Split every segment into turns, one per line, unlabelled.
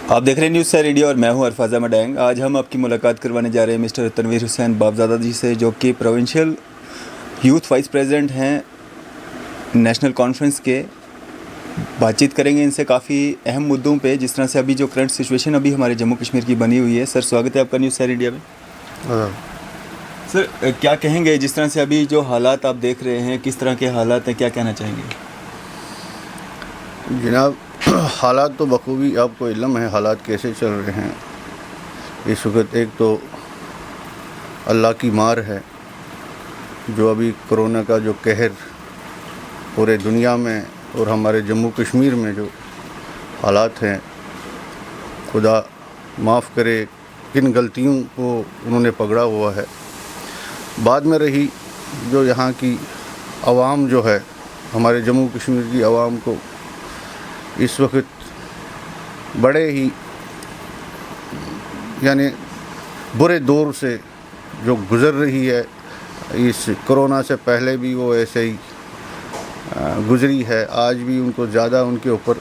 आप देख रहे हैं न्यूज़ से रेडियो और मैं हूं अरफाजा मडैंग। आज हम आपकी मुलाकात करवाने जा रहे हैं मिस्टर तनवीर हुसैन बाबजादा जी से, जो कि प्रोविंशियल यूथ वाइस प्रेसिडेंट हैं नेशनल कॉन्फ्रेंस के। बातचीत करेंगे इनसे काफ़ी अहम मुद्दों पे, जिस तरह से अभी जो करंट सिचुएशन अभी हमारे जम्मू कश्मीर की बनी हुई है। सर, स्वागत है आपका न्यूज़ से रेडियो में। सर, क्या कहेंगे जिस तरह से अभी जो हालात आप देख रहे हैं, किस तरह के हालात हैं, क्या कहना चाहेंगे?
जनाब, हालात तो बखूबी आपको इल्म है हालात कैसे चल रहे हैं इस वक्त। एक तो अल्लाह की मार है जो अभी कोरोना का जो कहर पूरे दुनिया में और हमारे जम्मू कश्मीर में जो हालात हैं, खुदा माफ़ करे किन गलतियों को उन्होंने पकड़ा हुआ है। बाद में रही जो यहाँ की आवाम जो है, हमारे जम्मू कश्मीर की आवाम को इस वक्त बड़े ही यानी बुरे दौर से जो गुज़र रही है। इस कोरोना से पहले भी वो ऐसे ही गुज़री है, आज भी उनको ज़्यादा उनके ऊपर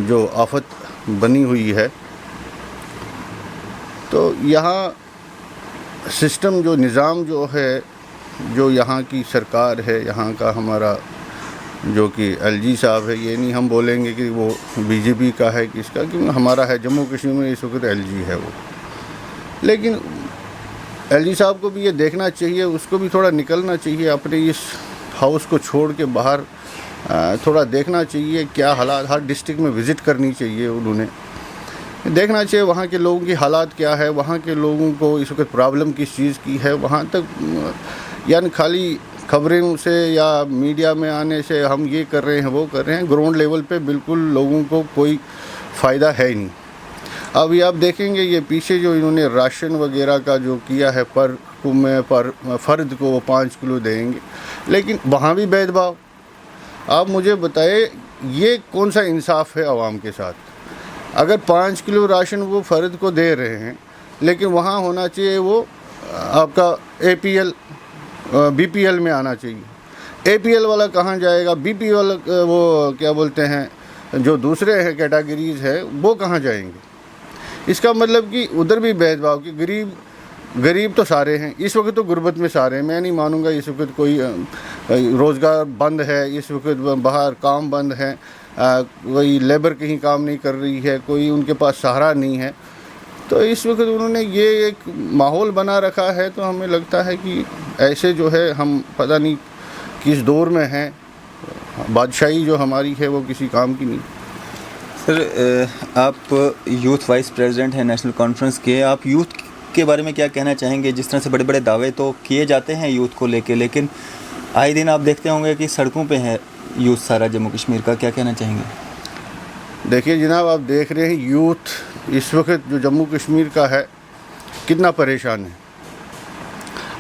जो आफत बनी हुई है। तो यहाँ सिस्टम जो निज़ाम जो है, जो यहाँ की सरकार है, यहाँ का हमारा जो कि एलजी साहब है, ये नहीं हम बोलेंगे कि वो बीजेपी का है किसका, क्योंकि हमारा है जम्मू कश्मीर में इस वक्त एलजी है वो। लेकिन एलजी साहब को भी ये देखना चाहिए, उसको भी थोड़ा निकलना चाहिए, अपने इस हाउस को छोड़ के बाहर थोड़ा देखना चाहिए क्या हालात। हर डिस्ट्रिक्ट में विज़िट करनी चाहिए, उन्होंने देखना चाहिए वहाँ के लोगों की हालात क्या है, वहाँ के लोगों को इस वक्त प्रॉब्लम किस चीज़ की है। वहाँ तक यानी खाली खबरों से या मीडिया में आने से हम ये कर रहे हैं वो कर रहे हैं, ग्राउंड लेवल पे बिल्कुल लोगों को कोई फ़ायदा है ही नहीं। अभी आप देखेंगे ये पीछे जो इन्होंने राशन वगैरह का जो किया है, पर फ़र्द को वो 5 किलो देंगे, लेकिन वहाँ भी भेदभाव। आप मुझे बताए ये कौन सा इंसाफ है आवाम के साथ? अगर 5 किलो राशन वो फ़र्द को दे रहे हैं, लेकिन वहाँ होना चाहिए वो आपका APL BPL में आना चाहिए। APL वाला कहाँ जाएगा? BPL वाला वो क्या बोलते हैं जो दूसरे हैं कैटेगरीज़ है, वो कहाँ जाएंगे? इसका मतलब कि उधर भी भेदभाव कि गरीब तो सारे हैं। इस वक्त तो गुर्बत में सारे हैं। मैं नहीं मानूंगा इस वक्त कोई रोज़गार बंद है, इस वक्त बाहर काम बंद है, कोई लेबर कहीं काम नहीं कर रही है, कोई उनके पास सहारा नहीं है। तो इस वक्त उन्होंने ये एक माहौल बना रखा है। तो हमें लगता है कि ऐसे जो है हम पता नहीं किस दौर में हैं। बादशाही जो हमारी है वो किसी काम की नहीं।
सर, आप यूथ वाइस प्रेसिडेंट हैं नेशनल कॉन्फ्रेंस के। आप यूथ के बारे में क्या कहना चाहेंगे? जिस तरह से बड़े बड़े दावे तो किए जाते हैं यूथ को लेके, लेकिन आए दिन आप देखते होंगे कि सड़कों पे है यूथ सारा जम्मू कश्मीर का। क्या कहना चाहेंगे?
देखिए जनाब, आप देख रहे हैं यूथ इस वक्त जो जम्मू कश्मीर का है कितना परेशान है।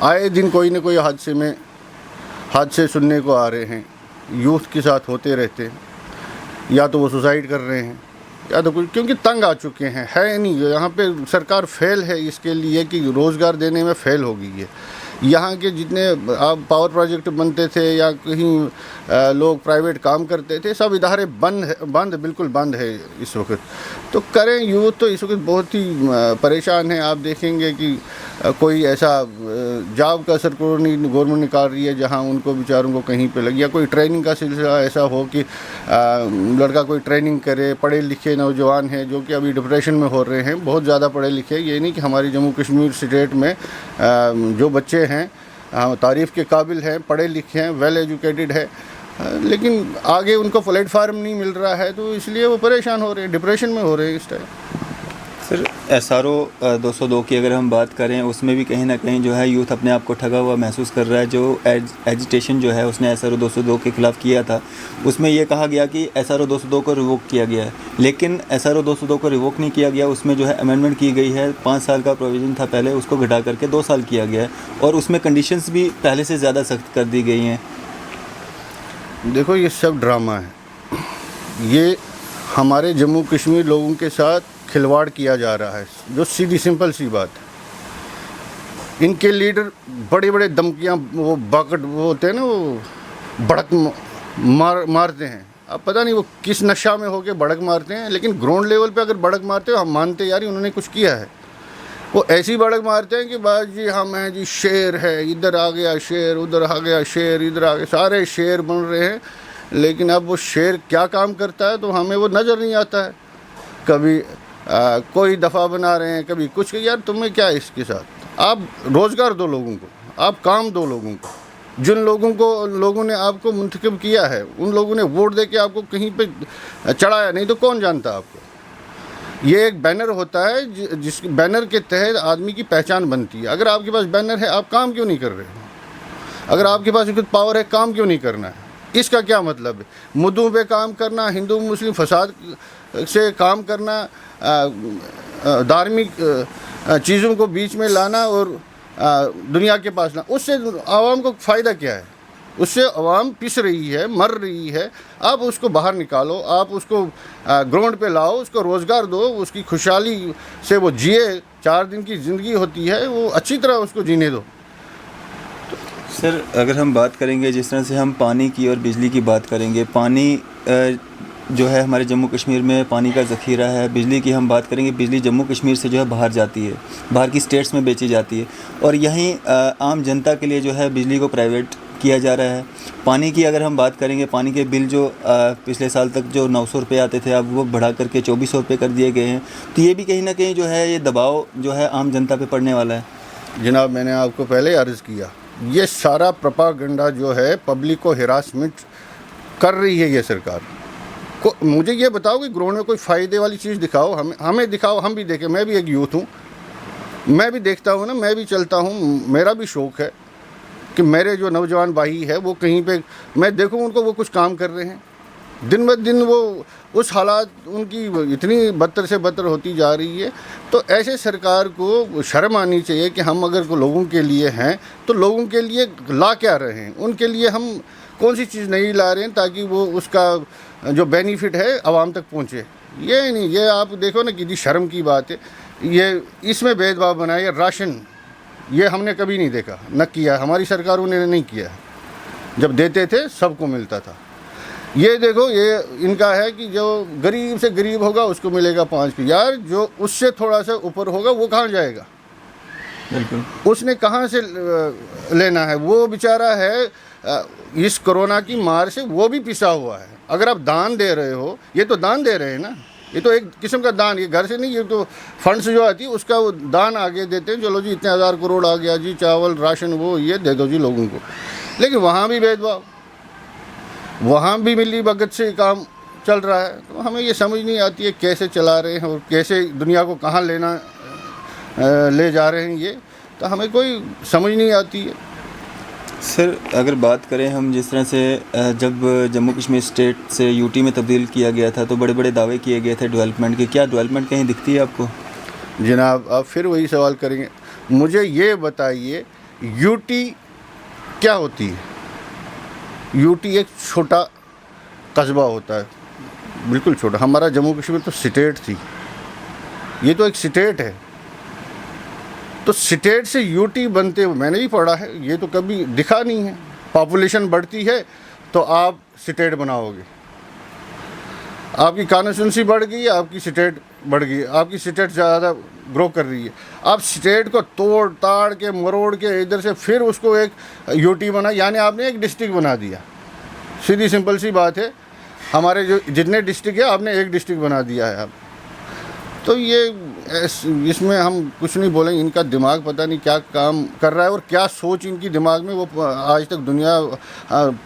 आए दिन कोई ना कोई हादसे सुनने को आ रहे हैं, यूथ के साथ होते रहते हैं। या तो वो सुसाइड कर रहे हैं या तो कुछ, क्योंकि तंग आ चुके हैं। है नहीं, यहाँ पे सरकार फेल है इसके लिए कि रोज़गार देने में फेल हो गई है। यहाँ के जितने आप पावर प्रोजेक्ट बनते थे या कहीं लोग प्राइवेट काम करते थे, सब इदारे बिल्कुल बंद है इस वक्त। तो करें, यूथ तो इस वक्त बहुत ही परेशान है। आप देखेंगे कि कोई ऐसा जॉब का सर्कुलर नहीं गवर्नमेंट निकाल रही है जहाँ उनको बेचारों को कहीं पे लगे, या कोई ट्रेनिंग का सिलसिला ऐसा हो कि लड़का कोई ट्रेनिंग करे। पढ़े लिखे नौजवान हैं जो कि अभी डिप्रेशन में हो रहे हैं, बहुत ज़्यादा पढ़े लिखे। ये नहीं कि हमारी जम्मू कश्मीर स्टेट में जो बच्चे हैं तारीफ़ के काबिल हैं, पढ़े लिखे हैं, वेल एजुकेटेड है, लेकिन आगे उनको प्लेटफार्म नहीं मिल रहा है, तो इसलिए वो परेशान हो रहे हैं, डिप्रेशन में हो रहे हैं इस टाइम।
सर, SRO 202 की अगर हम बात करें, उसमें भी कहीं ना कहीं जो है यूथ अपने आप को ठगा हुआ महसूस कर रहा है। जो एजिटेशन जो है उसने SRO 202 के ख़िलाफ़ किया था, उसमें ये कहा गया कि SRO 202 को रिवोक किया गया है, लेकिन SRO 202 को रिवोक नहीं किया गया। उसमें जो है अमेंडमेंट की गई है। 5 साल का प्रोविज़न था पहले, उसको घटा करके 2 साल किया गया है, और उसमें कंडीशंस भी पहले से ज़्यादा सख्त कर दी गई हैं।
देखो, ये सब ड्रामा है। ये हमारे जम्मू कश्मीर लोगों के साथ खिलवाड़ किया जा रहा है, जो सीधी सिंपल सी बात है। इनके लीडर बड़े बड़े धमकियाँ, वो बाकट वो होते हैं ना, वो भड़क मारते हैं। अब पता नहीं वो किस नशा में होके भड़क मारते हैं, लेकिन ग्राउंड लेवल पे अगर भड़क मारते हो हम मानते यार उन्होंने कुछ किया है। वो ऐसी भड़क मारते हैं कि बस जी हम हैं जी, शेर है, इधर आ गया शेर, उधर आ गया शेर, इधर आ गया, सारे शेर बन रहे हैं। लेकिन अब वो शेर क्या काम करता है तो हमें वो नज़र नहीं आता है। कभी कोई दफ़ा बना रहे हैं, कभी कुछ। यार तुम्हें क्या है इसके साथ? आप रोज़गार दो लोगों को, आप काम दो लोगों को। जिन लोगों ने आपको मुंतखब किया है, उन लोगों ने वोट दे के आपको कहीं पे चढ़ाया, नहीं तो कौन जानता आपको। ये एक बैनर होता है जिस बैनर के तहत आदमी की पहचान बनती है। अगर आपके पास बैनर है, आप काम क्यों नहीं कर रहे हो? अगर आपके पास कुछ पावर है, काम क्यों नहीं करना है? इसका क्या मतलब है? मुद्दों पे काम करना, हिंदू मुस्लिम फसाद से काम करना, धार्मिक चीज़ों को बीच में लाना और दुनिया के पास ना, उससे आवाम को फ़ायदा क्या है? उससे आवाम पिस रही है, मर रही है। आप उसको बाहर निकालो, आप उसको ग्राउंड पे लाओ, उसको रोज़गार दो, उसकी खुशहाली से वो जिए। 4 दिन की ज़िंदगी होती है, वो अच्छी तरह उसको जीने दो।
सर अगर हम बात करेंगे, जिस तरह से हम पानी की और बिजली की बात करेंगे, पानी जो है हमारे जम्मू कश्मीर में पानी का ज़ख़ीरा है। बिजली की हम बात करेंगे, बिजली जम्मू कश्मीर से जो है बाहर जाती है, बाहर की स्टेट्स में बेची जाती है, और यहीं आम जनता के लिए जो है बिजली को प्राइवेट किया जा रहा है। पानी की अगर हम बात करेंगे, पानी के बिल जो पिछले साल तक जो 900 रुपये आते थे, अब वो बढ़ा करके 2400 रुपये कर दिए गए हैं। तो ये भी कहीं ना कहीं जो है ये दबाव जो है आम जनता पे पड़ने वाला है।
जनाब, मैंने आपको पहले अर्ज़ किया, ये सारा प्रोपागेंडा जो है पब्लिक को हिरासमेंट कर रही है ये सरकार को। मुझे ये बताओ कि ग्राउंड में कोई फ़ायदे वाली चीज़ दिखाओ, हमें दिखाओ, हम भी देखें। मैं भी एक यूथ हूँ, मैं भी देखता हूँ ना, मैं भी चलता हूँ। मेरा भी शौक़ है कि मेरे जो नौजवान भाई है वो कहीं पे मैं देखूँ उनको, वो कुछ काम कर रहे हैं। दिन ब दिन वो उस हालात उनकी इतनी बदतर से बदतर होती जा रही है। तो ऐसे सरकार को शर्म आनी चाहिए कि हम अगर को लोगों के लिए हैं तो लोगों के लिए ला क्या रहे हैं, उनके लिए हम कौन सी चीज़ नहीं ला रहे हैं ताकि वो उसका जो बेनिफिट है आवाम तक पहुँचे। ये नहीं, ये आप देखो ना, कितनी शर्म की बात है। ये इसमें भेदभाव बनाया, राशन ये हमने कभी नहीं देखा, न किया, हमारी सरकारों ने नहीं किया। जब देते थे सबको मिलता था। ये देखो, ये इनका है कि जो गरीब से गरीब होगा उसको मिलेगा 5 की। यार जो उससे थोड़ा सा ऊपर होगा वो कहाँ जाएगा?
बिल्कुल,
उसने कहाँ से लेना है? वो बेचारा है इस कोरोना की मार से वो भी पिसा हुआ है। अगर आप दान दे रहे हो, ये तो दान दे रहे हैं ना, ये तो एक किस्म का दान, ये घर से नहीं, ये तो फंड्स जो आती है उसका वो दान आगे देते हैं। चलो जी इतने 1000 करोड़ आ गया जी, चावल राशन वो ये दे दो जी लोगों को। लेकिन वहाँ भी भेदभाव, वहाँ भी मिली भगत से काम चल रहा है। तो हमें ये समझ नहीं आती है कैसे चला रहे हैं और कैसे दुनिया को कहाँ ले जा रहे हैं। ये तो हमें कोई समझ नहीं आती है।
सर अगर बात करें हम, जिस तरह से जब जम्मू कश्मीर स्टेट से यूटी में तब्दील किया गया था तो बड़े बड़े दावे किए गए थे डेवलपमेंट के। क्या डेवलपमेंट कहीं दिखती है आपको?
जनाब, आप फिर वही सवाल करेंगे। मुझे ये बताइए, यूटी क्या होती है? यूटी एक छोटा कस्बा होता है, बिल्कुल छोटा। हमारा जम्मू कश्मीर तो स्टेट थी, ये तो एक स्टेट है। तो स्टेट से यूटी बनते हुए मैंने भी पढ़ा है, ये तो कभी दिखा नहीं है। पॉपुलेशन बढ़ती है तो आप स्टेट बनाओगे, आपकी कॉन्स्टिट्यूंसी बढ़ गई, आपकी स्टेट बढ़ गई, आपकी स्टेट ज़्यादा ग्रो कर रही है। आप स्टेट को तोड़ ताड़ के मरोड़ के इधर से फिर उसको एक यूटी बना, यानी आपने एक डिस्ट्रिक्ट बना दिया। सीधी सिंपल सी बात है, हमारे जो जितने डिस्ट्रिक्ट है आपने एक डिस्ट्रिक्ट बना दिया है आप। तो ये इसमें हम कुछ नहीं बोलेंगे। इनका दिमाग पता नहीं क्या काम कर रहा है और क्या सोच इनकी दिमाग में। वो आज तक दुनिया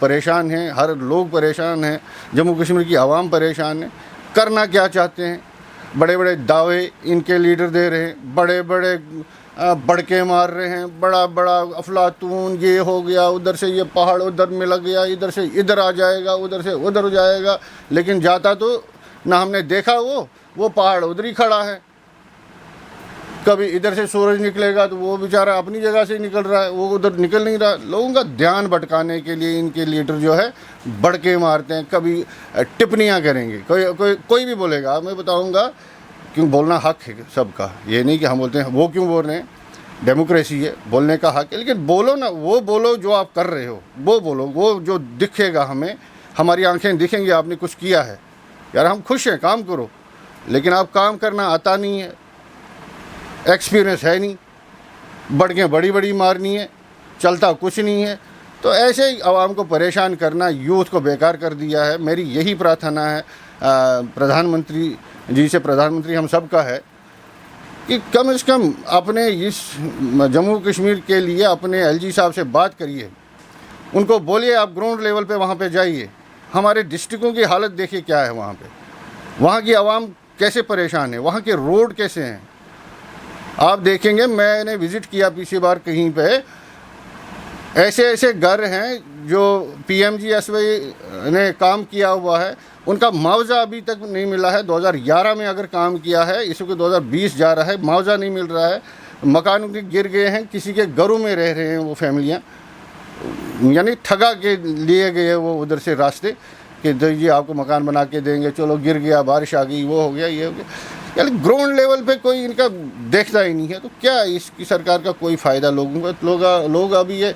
परेशान है, हर लोग परेशान हैं, जम्मू कश्मीर की आवाम परेशान है। करना क्या चाहते हैं? बड़े बड़े दावे इनके लीडर दे रहे हैं, बड़े बड़े बड़के मार रहे हैं, बड़ा बड़ा अफलातून, ये हो गया, उधर से ये पहाड़ उधर में लग गया, इधर से इधर आ जाएगा, उधर से उधर हो जाएगा। लेकिन जाता तो ना हमने देखा, वो पहाड़ उधर ही खड़ा है। कभी इधर से सूरज निकलेगा तो वो बेचारा अपनी जगह से निकल रहा है, वो उधर निकल नहीं रहा। लोगों का ध्यान भटकाने के लिए इनके लीडर जो है बड़के मारते हैं, कभी टिप्पणियाँ करेंगे। कोई भी बोलेगा, मैं बताऊंगा, क्यों बोलना हक है सबका। ये नहीं कि हम बोलते हैं वो क्यों बोल रहे हैं, डेमोक्रेसी है, बोलने का हक है। लेकिन बोलो ना, वो बोलो जो आप कर रहे हो, वो बोलो, वो जो दिखेगा हमें, हमारी आंखें दिखेंगी आपने कुछ किया है। यार हम खुश हैं, काम करो, लेकिन आप काम करना आता नहीं है, एक्सपीरियंस है नहीं, बड़कें बड़ी बड़ी मारनी है, चलता कुछ नहीं है। तो ऐसे ही आवाम को परेशान करना, यूथ को बेकार कर दिया है। मेरी यही प्रार्थना है प्रधानमंत्री जी से, प्रधानमंत्री हम सब का है कि कम से कम अपने इस जम्मू कश्मीर के लिए अपने एलजी साहब से बात करिए, उनको बोलिए आप ग्राउंड लेवल पे वहाँ पे जाइए, हमारे डिस्ट्रिक्टों की हालत देखिए क्या है वहाँ पे, वहाँ की आवाम कैसे परेशान है, वहाँ के रोड कैसे हैं। आप देखेंगे, मैंने विज़िट किया पिछली बार कहीं पे, ऐसे ऐसे घर हैं जो PMGSY ने काम किया हुआ है, उनका मुआवजा अभी तक नहीं मिला है। 2011 में अगर काम किया है, इस वक्त 2020 जा रहा है, मुआवजा नहीं मिल रहा है, मकान उनके गिर गए हैं, किसी के घरों में रह रहे हैं वो फैमिलियाँ, यानी ठगा के लिए गए वो उधर से रास्ते कि जी आपको मकान बना के देंगे, चलो गिर गया, बारिश आ गई, वो हो गया, ये हो गया। यानी ग्राउंड लेवल पे कोई इनका देखता ही नहीं है। तो क्या इसकी सरकार का कोई फ़ायदा लोगों को? लोग अभी ये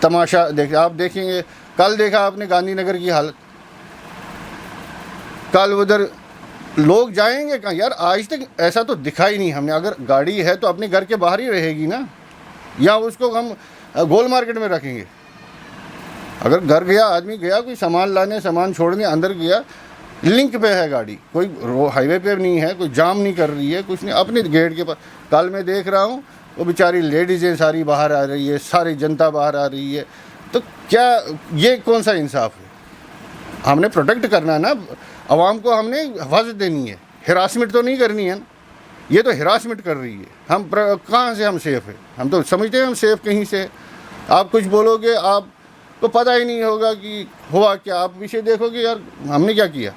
तमाशा देख, आप देखेंगे, कल देखा आपने गांधीनगर की हालत, कल उधर लोग जाएंगे कहाँ यार? आज तक ऐसा तो दिखा ही नहीं हमने। अगर गाड़ी है तो अपने घर के बाहर ही रहेगी ना, या उसको हम गोल मार्केट में रखेंगे? अगर घर गया, आदमी गया कोई सामान लाने, सामान छोड़ने, अंदर गया, लिंक पे है गाड़ी, कोई हाईवे पे नहीं है, कोई जाम नहीं कर रही है, कुछ नहीं, अपने गेट के पास। कल मैं देख रहा हूँ वो बेचारी लेडीज़ें सारी बाहर आ रही है, सारी जनता बाहर आ रही है। तो क्या ये कौन सा इंसाफ है? हमने प्रोटेक्ट करना है ना, आवाम को हमने हिफाजत देनी है, हिरासमेंट तो नहीं करनी है ना। ये तो हिरासमेंट कर रही है। हम कहाँ से हम सेफ़ है? हम तो समझते हैं हम सेफ़ कहीं से। आप कुछ बोलोगे, आपको पता ही नहीं होगा कि हुआ क्या, आप पीछे देखोगे यार हमने क्या किया।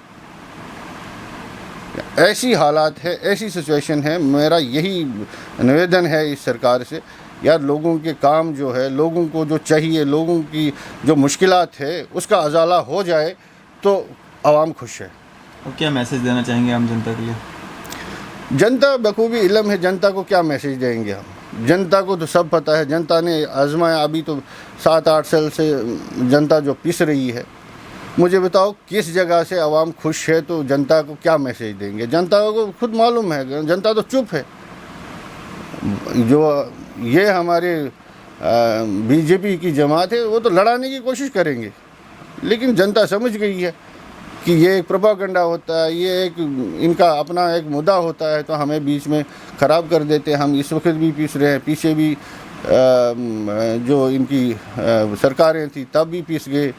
ऐसी हालात है, ऐसी सिचुएशन है। मेरा यही निवेदन है इस सरकार से, यार लोगों के काम जो है, लोगों को जो चाहिए, लोगों की जो मुश्किलात है उसका अजाला हो जाए तो आवाम खुश है।
और क्या मैसेज देना चाहेंगे आम जनता के लिए?
जनता बखूबी इल्म है, जनता को क्या मैसेज देंगे हम? जनता को तो सब पता है, जनता ने आजमाया। अभी तो 7-8 साल से जनता जो पिस रही है, मुझे बताओ किस जगह से आवाम खुश है तो जनता को क्या मैसेज देंगे? जनता को खुद मालूम है, जनता तो चुप है। जो ये हमारे बीजेपी की जमात है वो तो लड़ाने की कोशिश करेंगे, लेकिन जनता समझ गई है कि ये एक प्रोपागेंडा होता है, ये एक इनका अपना एक मुद्दा होता है, तो हमें बीच में ख़राब कर देते हैं। हम इस वक्त भी पिस रहे हैं, पीछे भी जो इनकी सरकारें थी तब भी पिस गए,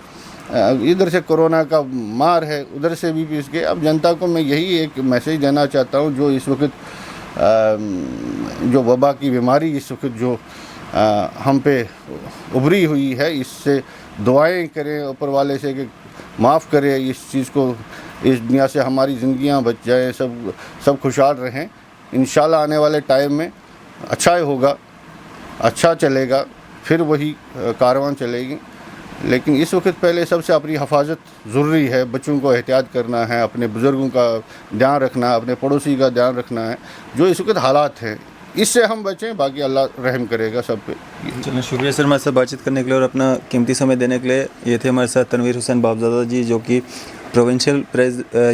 इधर से कोरोना का मार है उधर से भी पिस गए। अब जनता को मैं यही एक मैसेज देना चाहता हूँ, जो इस वक्त जो वबा की बीमारी इस वक्त जो हम पे उभरी हुई है, इससे दुआएं करें ऊपर वाले से कि माफ़ करे इस चीज़ को, इस दुनिया से हमारी ज़िंदगियां बच जाएं, सब खुशहाल रहें। इंशाल्लाह आने वाले टाइम में अच्छा होगा, अच्छा चलेगा, फिर वही कारवां चलेगी। लेकिन इस वक्त पहले सबसे अपनी हिफाजत ज़रूरी है, बच्चों को एहतियात करना है, अपने बुज़ुर्गों का ध्यान रखना है, अपने पड़ोसी का ध्यान रखना है। जो इस वक्त हालात हैं इससे हम बचें, बाकी अल्लाह रहम करेगा सब पे।
चलिए, शुक्रिया सर हमारे साथ बातचीत करने के लिए और अपना कीमती समय देने के लिए। ये थे हमारे साथ तनवीर हुसैन बाबजादा जी, जो कि प्रोविंशियल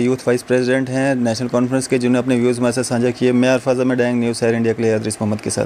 यूथ वाइस प्रेसिडेंट हैं नेशनल कॉन्फ्रेंस के, जिन्होंने अपने व्यूज़ हमारे साथ साझा किए। मैं अरफाज़ अहमद डैंग, न्यूज़ शहर इंडिया के लिए अदरीस मोहम्मद के साथ।